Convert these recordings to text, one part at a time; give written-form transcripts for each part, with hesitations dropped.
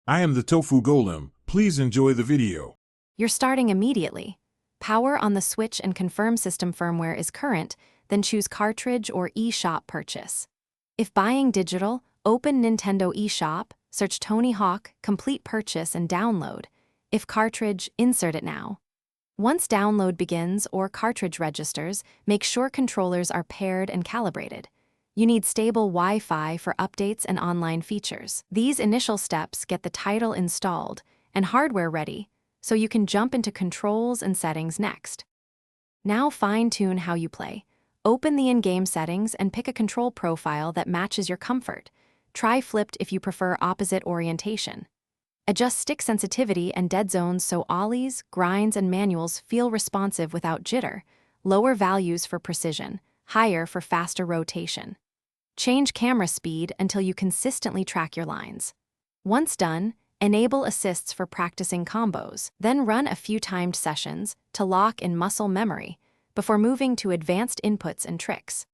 I am the Tofu Golem. Please enjoy the video. You're starting immediately. Power on the switch and confirm system firmware is current, then choose cartridge or eShop purchase. If buying digital, open Nintendo eShop, search Tony Hawk, complete purchase and download. If cartridge, insert it now. Once download begins or cartridge registers, make sure controllers are paired and calibrated. You need stable Wi-Fi for updates and online features. These initial steps get the title installed and hardware ready, so you can jump into controls and settings next. Now fine-tune how you play. Open the in-game settings and pick a control profile that matches your comfort. Try flipped if you prefer opposite orientation. Adjust stick sensitivity and dead zones so ollies, grinds, and manuals feel responsive without jitter. Lower values for precision, higher for faster rotation. Change camera speed until you consistently track your lines. Once done, enable assists for practicing combos, then run a few timed sessions to lock in muscle memory before moving to advanced inputs and tricks.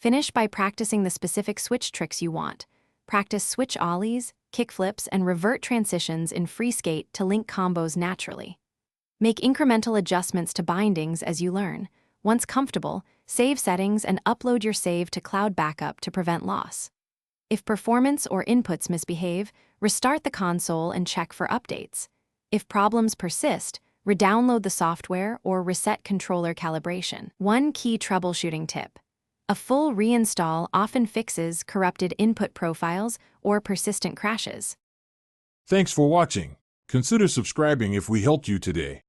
Finish by practicing the specific switch tricks you want. Practice switch ollies, kickflips, and revert transitions in free skate to link combos naturally. Make incremental adjustments to bindings as you learn. Once comfortable, save settings and upload your save to cloud backup to prevent loss. If performance or inputs misbehave, restart the console and check for updates. If problems persist, re-download the software or reset controller calibration. One key troubleshooting tip. A full reinstall often fixes corrupted input profiles or persistent crashes. Thanks for watching. Consider subscribing if we helped you today.